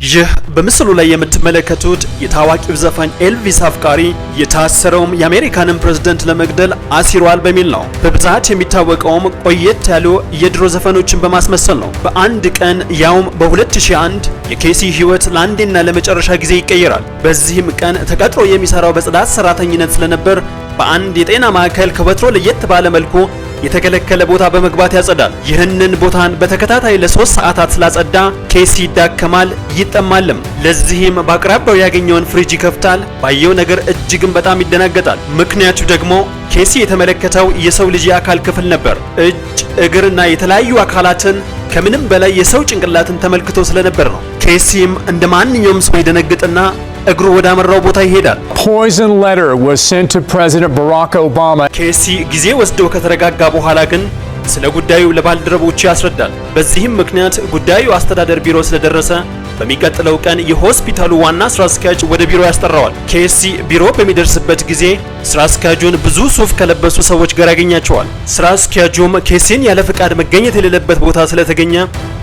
ይህ በምስሉ ላይ የምትመለከቱት የታዋቂው ዘፋኝ ኤልቪስ አፍቃሪ የታሰረውም የአሜሪካንን ፕሬዝዳንት ለመግደል አሲሯል በሚል ነው። በብዛት የሚታወቀውም ቆየት ያሉ የድሮ ዘፈኖችን በማስመሰል ነው። በአንድ ቀን ያውም በ2001 የኬሲ ህይወት ለአንዴና ለመጨረሻ ጊዜ ይቀየራል። በዚህም ቀን ተቀጥሮ የሚሰራው በጽዳት ሰራተኝነት ስለነበር በአንድ የጤና ማዕከል ከወትሮ ለየት ባለ መልኩ የተከለከለ ቦታ በመግባት ያጸዳል። ይህንን ቦታን በተከታታይ ለ3 ሰዓታት ስላጸዳ ኬሲ ይዳከማል፣ ይጠማልም። ለዚህም በአቅራቢያው ያገኘውን ፍሪጅ ይከፍታል። ባየው ነገር እጅግም በጣም ይደናገጣል። ምክንያቱ ደግሞ ኬሲ የተመለከተው የሰው ልጅ የአካል ክፍል ነበር። እጅ፣ እግርና የተለያዩ አካላትን ከምንም በላይ የሰው ጭንቅላትን ተመልክቶ ስለነበር ነው። ኬሲም እንደ ማንኛውም ሰው ይደነግጥና እግሩ ወደ አመራው ቦታ ይሄዳል። Poison letter was sent to President Barack Obama. ኬሲ ጊዜ ወስዶ ከተረጋጋ በኋላ ግን ስለ ጉዳዩ ለባልደረቦቹ ያስረዳል። በዚህም ምክንያት ጉዳዩ አስተዳደር ቢሮ ስለደረሰ በሚቀጥለው ቀን የሆስፒታሉ ዋና ስራ አስኪያጅ ወደ ቢሮ ያስጠራዋል። ኬሲ ቢሮ በሚደርስበት ጊዜ ስራ አስኪያጁን ብዙ ሱፍ ከለበሱ ሰዎች ጋር ያገኛቸዋል። ስራ አስኪያጁም ኬሲን ያለ ፍቃድ መገኘት የሌለበት ቦታ ስለተገኘ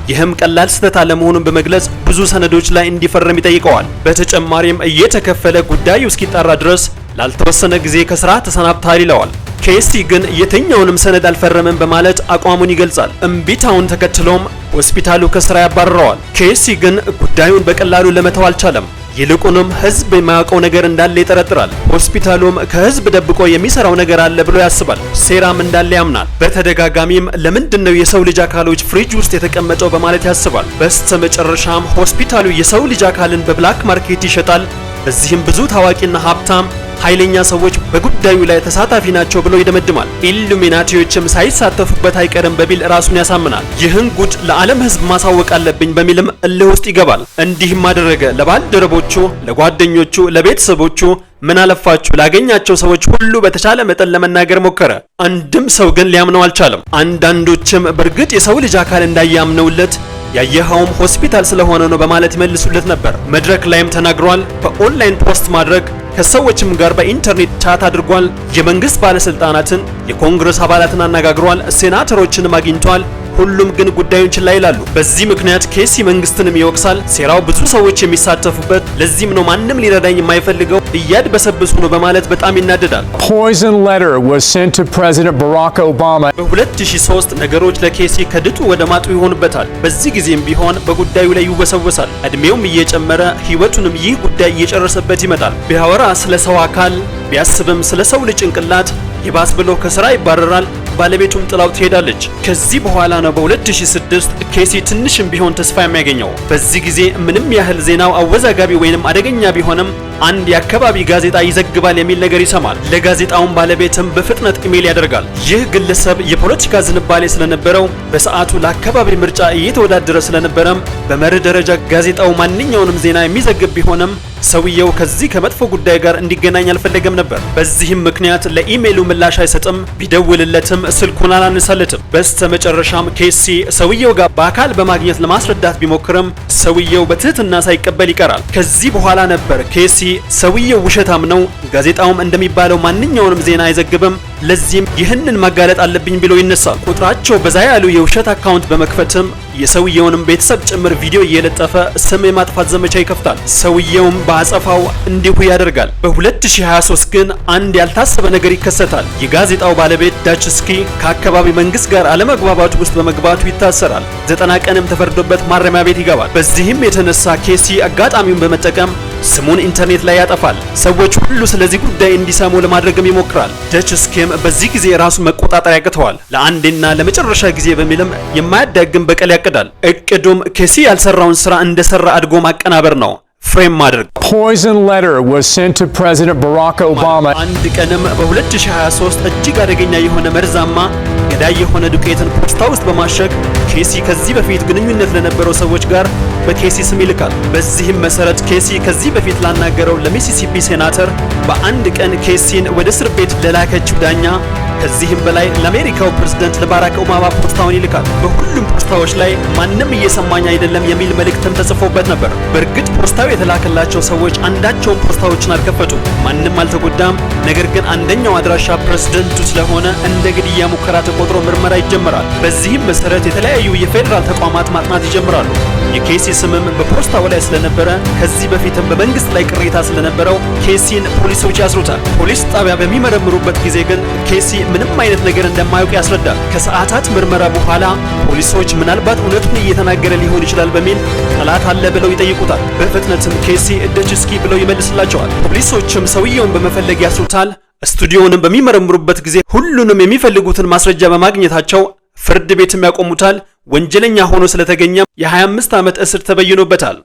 ይህም ቀላል ስህተት አለመሆኑን በመግለጽ ብዙ ሰነዶች ላይ እንዲፈርም ይጠይቀዋል። በተጨማሪም እየተከፈለ ጉዳዩ እስኪጣራ ድረስ ላልተወሰነ ጊዜ ከስራ ተሰናብተሃል ይለዋል። ኬሲ ግን የትኛውንም ሰነድ አልፈረመም በማለት አቋሙን ይገልጻል። እምቢታውን ተከትሎም ሆስፒታሉ ከስራ ያባርረዋል። ኬሲ ግን ጉዳዩን በቀላሉ ለመተው አልቻለም። ይልቁንም ህዝብ የማያውቀው ነገር እንዳለ ይጠረጥራል። ሆስፒታሉም ከህዝብ ደብቆ የሚሰራው ነገር አለ ብሎ ያስባል። ሴራም እንዳለ ያምናል። በተደጋጋሚም ለምንድነው የሰው ልጅ አካሎች ፍሪጅ ውስጥ የተቀመጠው በማለት ያስባል። በስተመጨረሻም ሆስፒታሉ የሰው ልጅ አካልን በብላክ ማርኬት ይሸጣል። በዚህም ብዙ ታዋቂና ሀብታም ኃይለኛ ሰዎች በጉዳዩ ላይ ተሳታፊ ናቸው ብሎ ይደመድማል። ኢሉሚናቲዎችም ሳይሳተፉበት አይቀርም በሚል ራሱን ያሳምናል። ይህን ጉድ ለዓለም ህዝብ ማሳወቅ አለብኝ በሚልም እልህ ውስጥ ይገባል። እንዲህም አደረገ። ለባልደረቦቹ፣ ለጓደኞቹ፣ ለቤተሰቦቹ ምን አለፋችሁ ላገኛቸው ሰዎች ሁሉ በተቻለ መጠን ለመናገር ሞከረ። አንድም ሰው ግን ሊያምነው አልቻለም። አንዳንዶችም በእርግጥ የሰው ልጅ አካል እንዳያምነውለት ያየኸውም ሆስፒታል ስለሆነ ነው በማለት ይመልሱለት ነበር። መድረክ ላይም ተናግሯል። በኦንላይን ፖስት ማድረግ ከሰዎችም ጋር በኢንተርኔት ቻት አድርጓል። የመንግስት ባለስልጣናትን፣ የኮንግረስ አባላትን አነጋግሯል። ሴናተሮችንም አግኝቷል። ሁሉም ግን ጉዳዩን ችላ ይላሉ። በዚህ ምክንያት ኬሲ መንግስትንም ይወቅሳል። ሴራው ብዙ ሰዎች የሚሳተፉበት፣ ለዚህም ነው ማንም ሊረዳኝ የማይፈልገው፣ እያድበሰብሱ ነው በማለት በጣም ይናደዳል። Poison letter was sent to President Barack Obama. በ2003 ነገሮች ለኬሲ ከድጡ ወደ ማጡ ይሆኑበታል። በዚህ ጊዜም ቢሆን በጉዳዩ ላይ ይወሰወሳል። እድሜውም እየጨመረ ህይወቱንም ይህ ጉዳይ እየጨረሰበት ይመጣል። ቢያወራ ስለ ሰው አካል፣ ቢያስብም ስለ ሰው ልጅ ጭንቅላት ይባስ ብሎ ከስራ ይባረራል። ባለቤቱም ጥላው ትሄዳለች። ከዚህ በኋላ ነው በ2006 ኬሲ ትንሽም ቢሆን ተስፋ የሚያገኘው። በዚህ ጊዜ ምንም ያህል ዜናው አወዛጋቢ ወይንም አደገኛ ቢሆንም አንድ የአካባቢ ጋዜጣ ይዘግባል የሚል ነገር ይሰማል። ለጋዜጣውም ባለቤትም በፍጥነት ኢሜል ያደርጋል። ይህ ግለሰብ የፖለቲካ ዝንባሌ ስለነበረው በሰዓቱ ለአካባቢ ምርጫ እየተወዳደረ ስለነበረም በመርህ ደረጃ ጋዜጣው ማንኛውንም ዜና የሚዘግብ ቢሆንም ሰውየው ከዚህ ከመጥፎ ጉዳይ ጋር እንዲገናኝ አልፈለገም ነበር። በዚህም ምክንያት ለኢሜሉ ምላሽ አይሰጥም። ቢደውልለትም ስልኩን አላነሳለትም። በስተመጨረሻም ኬሲ ሰውየው ጋር በአካል በማግኘት ለማስረዳት ቢሞክርም ሰውየው በትህትና ሳይቀበል ይቀራል። ከዚህ በኋላ ነበር ኬሲ ሰውየው ውሸታም ነው፣ ጋዜጣውም እንደሚባለው ማንኛውንም ዜና አይዘግብም፣ ለዚህም ይህንን ማጋለጥ አለብኝ ብሎ ይነሳል። ቁጥራቸው በዛ ያሉ የውሸት አካውንት በመክፈትም የሰውየውንም ቤተሰብ ጭምር ቪዲዮ እየለጠፈ ስም የማጥፋት ዘመቻ ይከፍታል። ሰውየውም በአጸፋው እንዲሁ ያደርጋል። በ2023 ግን አንድ ያልታሰበ ነገር ይከሰታል። የጋዜጣው ባለቤት ዳችስኪ ከአካባቢ መንግስት ጋር አለመግባባት ውስጥ በመግባቱ ይታሰራል። 90 ቀንም ተፈርዶበት ማረሚያ ቤት ይገባል። በዚህም የተነሳ ኬሲ አጋጣሚውን በመጠቀም ስሙን ኢንተርኔት ላይ ያጠፋል። ሰዎች ሁሉ ስለዚህ ጉዳይ እንዲሰሙ ለማድረግም ይሞክራል። ዳችስኪም በዚህ ጊዜ ራሱ መቆጣጠር ያቅተዋል። ለአንዴና ለመጨረሻ ጊዜ በሚልም የማያዳግም በቀል ያቅዳል። እቅዱም ኬሲ ያልሰራውን ስራ እንደሰራ አድጎ ማቀናበር ነው። ፍሬም ማድረግ። Poison letter was sent to President Barack Obama. አንድ ቀንም በ2023 እጅግ አደገኛ የሆነ መርዛማ ገዳይ የሆነ ዱቄትን ፖስታ ውስጥ በማሸግ ኬሲ ከዚህ በፊት ግንኙነት ለነበረው ሰዎች ጋር በኬሲ ስም ይልካል። በዚህም መሰረት ኬሲ ከዚህ በፊት ላናገረው ለሚሲሲፒ ሴናተር በአንድ ቀን ኬሲን ወደ እስር ቤት ለላከችው ዳኛ ከዚህም በላይ ለአሜሪካው ፕሬዝዳንት ለባራክ ኦባማ ፖስታውን ይልካል። በሁሉም ፖስታዎች ላይ ማንም እየሰማኝ አይደለም የሚል መልእክትም ተጽፎበት ነበር። በእርግጥ ፖስታው የተላከላቸው ሰዎች አንዳቸውም ፖስታዎችን አልከፈቱም። ማንም አልተጎዳም። ነገር ግን አንደኛው አድራሻ ፕሬዝዳንቱ ስለሆነ እንደ ግድያ ሙከራ ተቆጥሮ ምርመራ ይጀምራል። በዚህም መሰረት የተለያዩ የፌዴራል ተቋማት ማጥናት ይጀምራሉ። የኬሲ ስምም በፖስታው ላይ ስለነበረ ከዚህ በፊትም በመንግስት ላይ ቅሬታ ስለነበረው ኬሲን ፖሊሶች ያስሩታል። ፖሊስ ጣቢያ በሚመረምሩበት ጊዜ ግን ኬሲ ምንም አይነት ነገር እንደማያውቅ ያስረዳል። ከሰዓታት ምርመራ በኋላ ፖሊሶች ምናልባት እውነቱን እየተናገረ ሊሆን ይችላል በሚል ጠላት አለ ብለው ይጠይቁታል። በፍጥነትም ኬሲ እደችስኪ ብለው ይመልስላቸዋል። ፖሊሶችም ሰውየውን በመፈለግ ያስሩታል። ስቱዲዮውንም በሚመረምሩበት ጊዜ ሁሉንም የሚፈልጉትን ማስረጃ በማግኘታቸው ፍርድ ቤትም ያቆሙታል። ወንጀለኛ ሆኖ ስለተገኘ የ25 ዓመት እስር ተበይኖበታል።